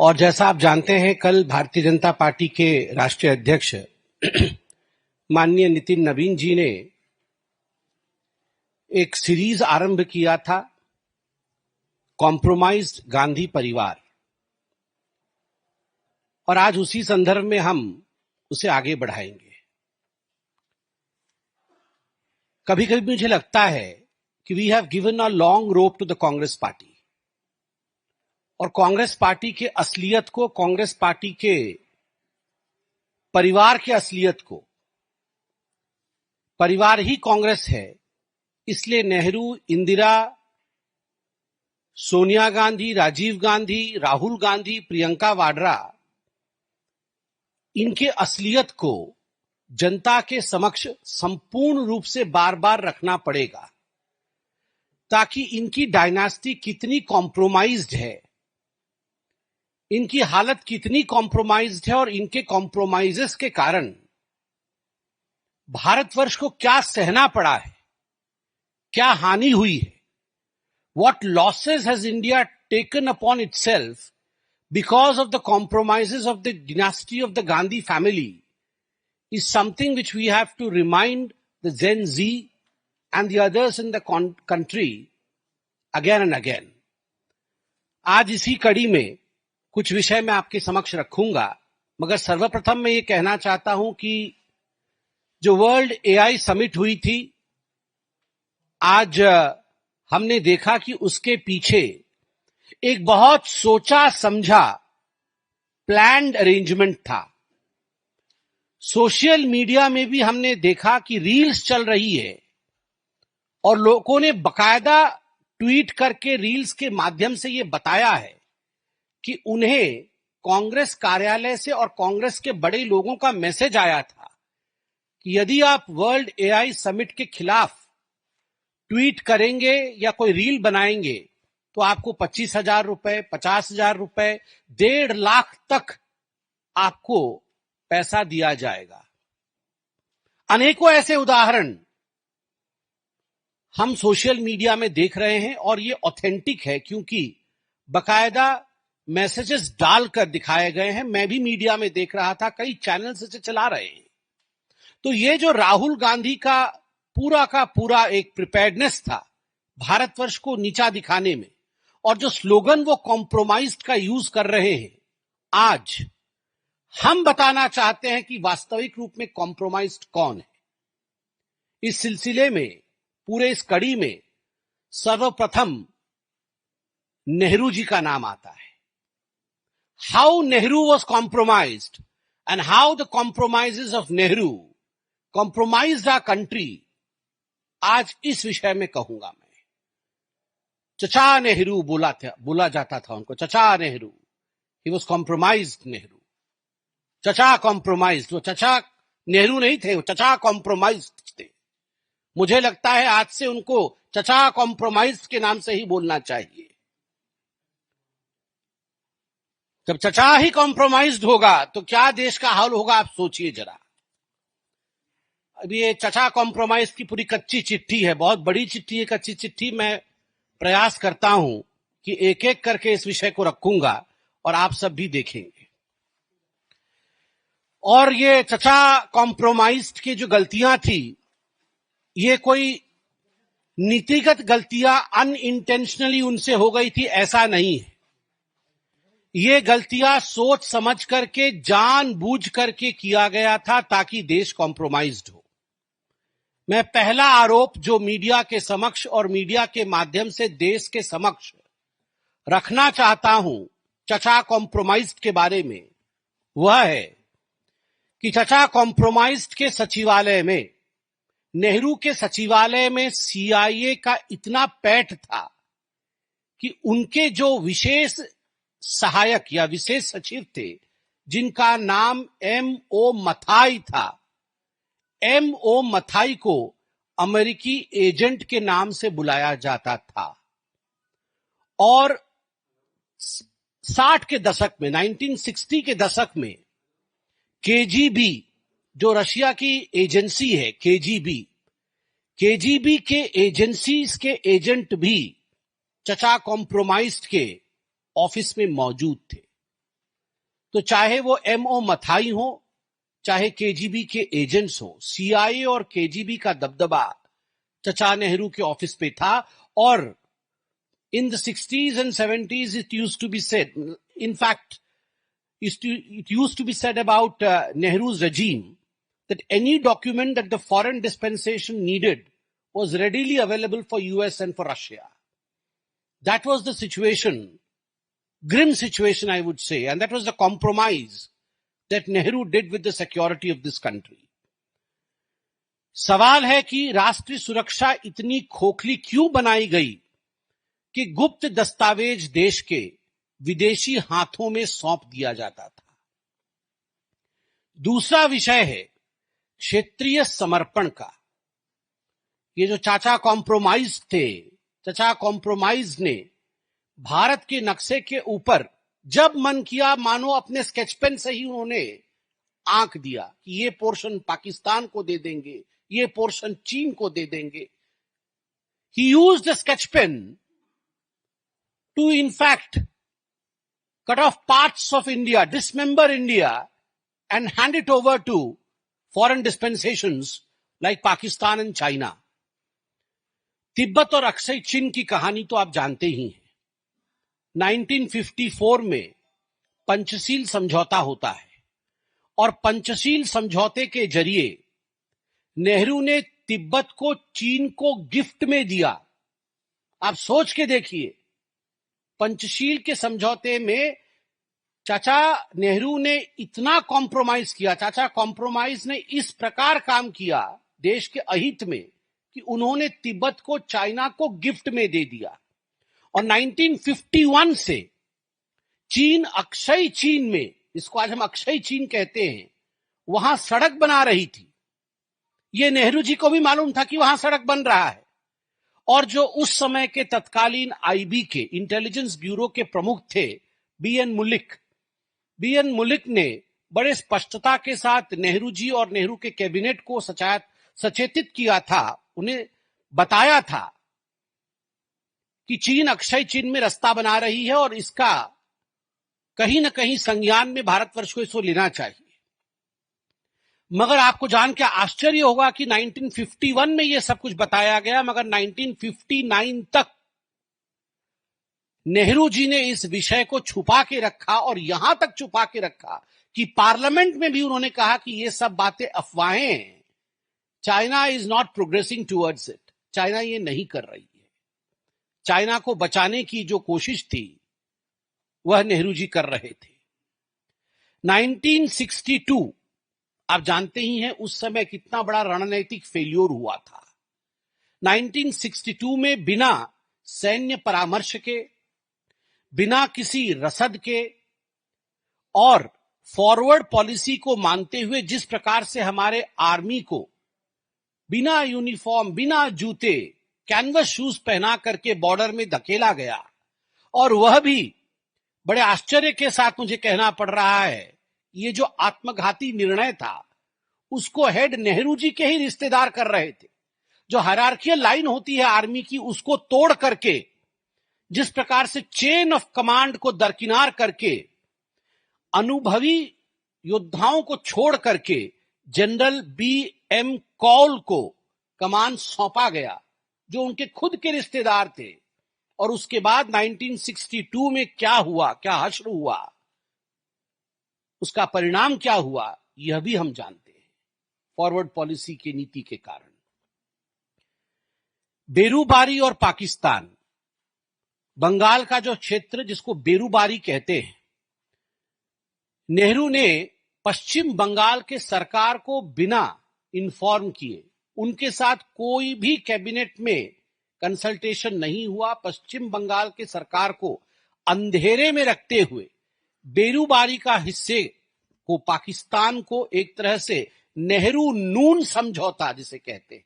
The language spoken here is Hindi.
और जैसा आप जानते हैं, कल भारतीय जनता पार्टी के राष्ट्रीय अध्यक्ष माननीय नितिन नवीन जी ने एक सीरीज आरंभ किया था, कॉम्प्रोमाइज्ड गांधी परिवार, और आज उसी संदर्भ में हम उसे आगे बढ़ाएंगे। कभी कभी मुझे लगता है कि we have given a long rope to the Congress party, और कांग्रेस पार्टी के असलियत को, कांग्रेस पार्टी के परिवार के असलियत को, परिवार ही कांग्रेस है, इसलिए नेहरू, इंदिरा, सोनिया गांधी, राजीव गांधी, राहुल गांधी, प्रियंका वाड्रा, इनके असलियत को जनता के समक्ष संपूर्ण रूप से बार बार रखना पड़ेगा, ताकि इनकी डायनास्टी कितनी कॉम्प्रोमाइज्ड है, इनकी हालत कितनी कॉम्प्रोमाइज्ड है, और इनके कॉम्प्रोमाइजेस के कारण भारतवर्ष को क्या सहना पड़ा है, क्या हानि हुई है, what losses has India taken upon itself because of the compromises of the dynasty of the Gandhi family, is something which we have to remind the Gen Z and the others in the country again and again. आज इसी कड़ी में कुछ विषय मैं आपके समक्ष रखूंगा, मगर सर्वप्रथम मैं ये कहना चाहता हूं कि जो वर्ल्ड एआई समिट हुई थी, आज हमने देखा कि उसके पीछे एक बहुत सोचा समझा प्लान्ड अरेंजमेंट था। सोशल मीडिया में भी हमने देखा कि रील्स चल रही है, और लोगों ने बकायदा ट्वीट करके रील्स के माध्यम से यह बताया है कि उन्हें कांग्रेस कार्यालय से और कांग्रेस के बड़े लोगों का मैसेज आया था कि यदि आप वर्ल्ड एआई समिट के खिलाफ ट्वीट करेंगे या कोई रील बनाएंगे तो आपको 25,000 रुपए, 50,000 रुपए, 1.5 लाख तक आपको पैसा दिया जाएगा। अनेकों ऐसे उदाहरण हम सोशल मीडिया में देख रहे हैं, और ये ऑथेंटिक है क्योंकि बकायदा मैसेजेस डालकर दिखाए गए हैं। मैं भी मीडिया में देख रहा था, कई चैनल्स इसे चला रहे हैं। तो ये जो राहुल गांधी का पूरा एक प्रिपेयर्डनेस था भारतवर्ष को नीचा दिखाने में, और जो स्लोगन वो कॉम्प्रोमाइज्ड का यूज कर रहे हैं, आज हम बताना चाहते हैं कि वास्तविक रूप में कॉम्प्रोमाइज्ड कौन है। इस सिलसिले में, पूरे इस कड़ी में सर्वप्रथम नेहरू जी का नाम आता है। How Nehru was compromised and how the compromises of Nehru compromised our country, आज इस विषय में कहूंगा मैं। चचा नेहरू बोला जाता था उनको, चचा Nehru, he was compromised Nehru. चचा कॉम्प्रोमाइज्ड, वो चचा नेहरू नहीं थे, वो चचा कॉम्प्रोमाइज्ड थे। मुझे लगता है आज से उनको चचा कॉम्प्रोमाइज्ड के नाम से ही बोलना चाहिए। जब चचा ही कॉम्प्रोमाइज्ड होगा तो क्या देश का हाल होगा, आप सोचिए जरा। अभी ये चचा कॉम्प्रोमाइज की पूरी कच्ची चिट्ठी है, बहुत बड़ी चिट्ठी है, कच्ची चिट्ठी। मैं प्रयास करता हूं कि एक एक करके इस विषय को रखूंगा और आप सब भी देखेंगे। और ये चचा कॉम्प्रोमाइज की जो गलतियां थी, ये कोई नीतिगत गलतियां अनइंटेंशनली उनसे हो गई थी, ऐसा नहीं है। ये गलतियां सोच समझ करके, जानबूझ करके किया गया था ताकि देश कॉम्प्रोमाइज्ड हो। मैं पहला आरोप जो मीडिया के समक्ष और मीडिया के माध्यम से देश के समक्ष रखना चाहता हूं चचा कॉम्प्रोमाइज्ड के बारे में, वह है कि चचा कॉम्प्रोमाइज्ड के सचिवालय में, नेहरू के सचिवालय में सीआईए का इतना पैठ था कि उनके जो विशेष सहायक या विशेष सचिव थे, जिनका नाम M.O. मथाई था, M.O. मथाई को अमेरिकी एजेंट के नाम से बुलाया जाता था। और 60 के दशक में, 1960 के दशक में केजीबी, जो रशिया की एजेंसी है, केजीबी के एजेंसीज के एजेंट भी चचा कॉम्प्रोमाइज्ड के ऑफिस में मौजूद थे। तो चाहे वो एमओ मथाई हो, चाहे केजीबी के एजेंट्स हो, सीआईए और केजीबी का दबदबा चचा नेहरू के ऑफिस पे था। और in the 60s and 70s it used to be said, in fact it used to be said about Nehru's regime that any document that the foreign dispensation needed was readily available for US and for Russia. That was the situation, grim situation I would say, and that was the compromise that Nehru did with the security of this country. सवाल है कि राष्ट्रीय सुरक्षा इतनी खोखली क्यों बनाई गई कि गुप्त दस्तावेज देश के विदेशी हाथों में सौंप दिया जाता था। दूसरा विषय है क्षेत्रीय समर्पण का। ये जो चाचा कॉम्प्रोमाइज थे, चाचा कॉम्प्रोमाइज ने भारत के नक्शे के ऊपर जब मन किया मानो अपने स्केच पेन से ही उन्होंने आंक दिया कि ये पोर्शन पाकिस्तान को दे देंगे, ये पोर्शन चीन को दे देंगे। He used the sketch pen to in fact cut off parts of India, dismember India and hand it over to foreign dispensations like Pakistan and China. Tibet और अक्षय चिन की कहानी तो आप जानते ही हैं। 1954 में पंचशील समझौता होता है और पंचशील समझौते के जरिए नेहरू ने तिब्बत को चीन को गिफ्ट में दिया। आप सोच के देखिए, पंचशील के समझौते में चाचा नेहरू ने इतना कॉम्प्रोमाइज किया, चाचा कॉम्प्रोमाइज ने इस प्रकार काम किया देश के अहित में कि उन्होंने तिब्बत को चाइना को गिफ्ट में दे दिया। और 1951 से चीन अक्षय चीन में, इसको आज हम अक्षय चीन कहते हैं, वहां सड़क बना रही थी। ये नेहरू जी को भी मालूम था कि वहां सड़क बन रहा है। और जो उस समय के तत्कालीन आईबी के इंटेलिजेंस ब्यूरो के प्रमुख थे बीएन मुलिक ने बड़े स्पष्टता के साथ नेहरू जी और नेहरू के कैबिनेट को सचेतित किया था, उन्हें बताया था कि चीन अक्षय चीन में रास्ता बना रही है और इसका कहीं ना कहीं संज्ञान में भारतवर्ष को इसको लेना चाहिए। मगर आपको जान के आश्चर्य होगा कि 1951 में यह सब कुछ बताया गया, मगर 1959 तक नेहरू जी ने इस विषय को छुपा के रखा और यहां तक छुपा के रखा कि पार्लियामेंट में भी उन्होंने कहा कि ये सब बातें अफवाहें हैं। China is not progressing towards it, China ये नहीं कर रही है। चाइना को बचाने की जो कोशिश थी वह नेहरू जी कर रहे थे। 1962 आप जानते ही हैं उस समय कितना बड़ा रणनीतिक फेल्योर हुआ था। 1962 में बिना सैन्य परामर्श के, बिना किसी रसद के और फॉरवर्ड पॉलिसी को मानते हुए जिस प्रकार से हमारे आर्मी को बिना यूनिफॉर्म, बिना जूते, कैनवस शूज पहना करके बॉर्डर में धकेला गया, और वह भी बड़े आश्चर्य के साथ मुझे कहना पड़ रहा है, ये जो आत्मघाती निर्णय था उसको हेड नेहरू जी के ही रिश्तेदार कर रहे थे। जो हायरार्कियल लाइन होती है आर्मी की, उसको तोड़ करके, जिस प्रकार से चेन ऑफ कमांड को दरकिनार करके अनुभवी योद्धाओं को छोड़ करके जनरल बी.एम. कौल को कमान सौंपा गया, जो उनके खुद के रिश्तेदार थे। और उसके बाद 1962 में क्या हुआ, क्या हश्र हुआ, उसका परिणाम क्या हुआ, यह भी हम जानते हैं, फॉरवर्ड पॉलिसी की नीति के कारण। बेरूबारी और पाकिस्तान, बंगाल का जो क्षेत्र जिसको बेरूबारी कहते हैं, नेहरू ने पश्चिम बंगाल के सरकार को बिना इन्फॉर्म किए, उनके साथ कोई भी कैबिनेट में कंसल्टेशन नहीं हुआ, पश्चिम बंगाल के सरकार को अंधेरे में रखते हुए बेरूबारी का हिस्से को, पाकिस्तान को एक तरह से नेहरू नून समझौता जिसे कहते हैं,